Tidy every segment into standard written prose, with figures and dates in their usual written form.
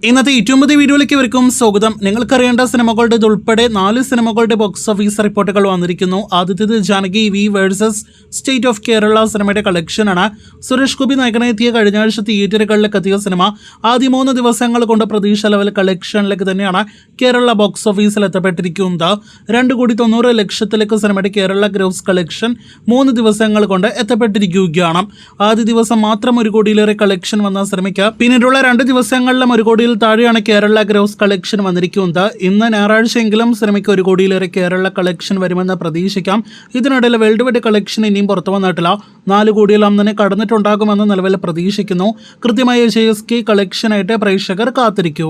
ഇന്നത്തെ ഏറ്റവും പുതിയ വീഡിയോയിലേക്ക് ഇവർക്കും സ്വാഗതം. നിങ്ങൾക്കറിയേണ്ട സിനിമകളുടെ ഉൾപ്പെടെ 4 സിനിമകളുടെ ബോക്സ് ഓഫീസ് റിപ്പോർട്ടുകൾ വന്നിരിക്കുന്നു. ആദ്യത്തേത് Janaki V versus state of Kerala സിനിമയുടെ കളക്ഷനാണ്. സുരേഷ് ഗോപി നായകനെത്തിയ കഴിഞ്ഞ ആഴ്ച തിയേറ്ററുകളിലേക്ക് എത്തിയ സിനിമ ആദ്യ 3 ദിവസങ്ങൾ കൊണ്ട് പ്രതീക്ഷ ലെവൽ കളക്ഷനിലേക്ക് തന്നെയാണ് കേരള ബോക്സ് ഓഫീസിൽ എത്തപ്പെട്ടിരിക്കുന്നത്. 2,90,00,000 സിനിമയുടെ കേരള ഗ്രോസ് കളക്ഷൻ 3 ദിവസങ്ങൾ കൊണ്ട് എത്തപ്പെട്ടിരിക്കുകയാണ്. ആദ്യ ദിവസം മാത്രം 1 കോടിയിലേറെ കളക്ഷൻ വന്ന സിനിമയ്ക്ക് പിന്നീടുള്ള 2 ദിവസങ്ങളിലും 1 കോടിയിൽ താഴെയാണ് കേരള ഗ്രോസ് കളക്ഷൻ വന്നിരിക്കുന്നത്. ഇന്ന് ഞായറാഴ്ചയെങ്കിലും സിനിമയ്ക്ക് 1 കോടിയിലേറെ കേരള കളക്ഷൻ വരുമെന്ന് പ്രതീക്ഷിക്കാം. ഇതിനിടയിൽ വേൾഡ് വൈഡ് കളക്ഷൻ ഇനിയും പുറത്തു വന്നിട്ടില്ല. 4 കോടിയോളം തന്നെ കടന്നിട്ടുണ്ടാകുമെന്ന് നിലവിൽ പ്രതീക്ഷിക്കുന്നു. കൃത്യമായ JSK കളക്ഷനായിട്ട് പ്രേക്ഷകർ കാത്തിരിക്കൂ.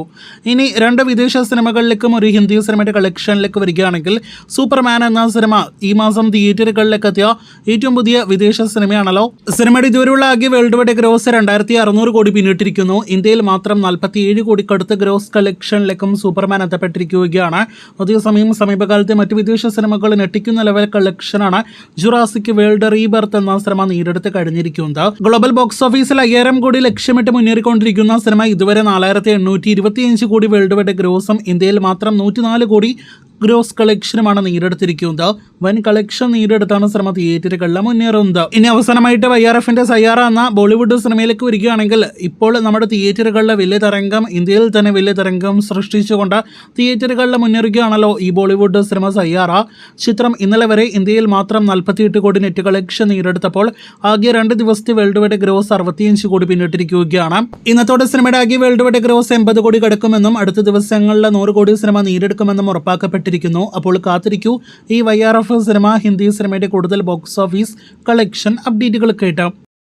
ഇനി 2 വിദേശ സിനിമകളിലേക്കും ഒരു ഹിന്ദി സിനിമയുടെ കളക്ഷനിലേക്ക് വരികയാണെങ്കിൽ സൂപ്പർമാൻ എന്ന സിനിമ ഈ മാസം തിയേറ്ററുകളിലേക്ക് എത്തിയ ഏറ്റവും പുതിയ വിദേശ സിനിമയാണല്ലോ. സിനിമയുടെ ഇതുവരെയുള്ള ആകെ വേൾഡ് വൈഡ് ഗ്രോസ് 2,600 കോടി പിന്നിട്ടിരിക്കുന്നു. ഇന്ത്യയിൽ മാത്രം 47 കോടിക്കടുത്ത് ഗ്രോസ് കളക്ഷനിലേക്കും സൂപ്പർമാൻ എത്തപ്പെട്ടിരിക്കുകയാണ്. അതേസമയം സമീപകാലത്തെ മറ്റ് വിദേശ സിനിമകൾ ഞെട്ടിക്കുന്ന ലെവൽ കളക്ഷനാണ് ജുറാസിക് വേൾഡ് റീബർത്ത് എന്ന സിനിമ നേരിടുത്ത് കഴിഞ്ഞിരിക്കുന്നത്. ഗ്ലോബൽ ബോക്സ് ഓഫീസിൽ 5,000 കോടി ലക്ഷ്യമിട്ട് മുന്നേറിക്കൊണ്ടിരിക്കുന്ന സിനിമ ഇതുവരെ 4,825 കോടി വേൾഡ് വൈഡ് ഗ്രോസും ഇന്ത്യയിൽ മാത്രം 104 കോടി ഗ്രോസ് കളക്ഷനുമാണ് നേടിയെടുത്തിരിക്കുന്നത്. വൻ കളക്ഷൻ നേടിയെടുത്താണ് സിനിമ തിയേറ്ററുകളിൽ മുന്നേറുന്നത്. ഇനി അവസാനമായിട്ട് YRFന്റെ സയ്യാറ എന്ന ബോളിവുഡ് സിനിമയിലേക്ക് വരികയാണെങ്കിൽ ഇപ്പോൾ നമ്മുടെ തിയേറ്ററുകളിലെ വലിയ തരംഗം, ഇന്ത്യയിൽ തന്നെ വലിയ തരംഗം സൃഷ്ടിച്ചുകൊണ്ട് തിയേറ്ററുകളിൽ മുന്നേറുകയാണല്ലോ ഈ ബോളിവുഡ് സിനിമ സയ്യാറ. ചിത്രം ഇന്നലെ വരെ ഇന്ത്യയിൽ മാത്രം 48 കോടി നെറ്റ് കളക്ഷൻ നേടിയെടുത്തപ്പോൾ ആകെ 2 ദിവസത്തെ വേൾഡ് വൈഡ് ഗ്രോസ് 65 കോടി പിന്നിട്ടിരിക്കുകയാണ്. ഇന്നത്തോടെ സിനിമയുടെ ആകെ വേൾഡ് വൈഡ് ഗ്രോസ് 80 കോടി കടക്കുമെന്നും അടുത്ത ദിവസങ്ങളിൽ 100 കോടി സിനിമ നേടിയെടുക്കുമെന്നും ഉറപ്പാക്കപ്പെട്ടിരിക്കുന്നു. അപ്പോൾ കാത്തിരിക്കൂ ഈ YRF സിനിമ ഹിന്ദി സിനിമയുടെ കൂടുതൽ ബോക്സ് ഓഫീസ് കളക്ഷൻ അപ്ഡേറ്റുകൾ കേട്ടാം.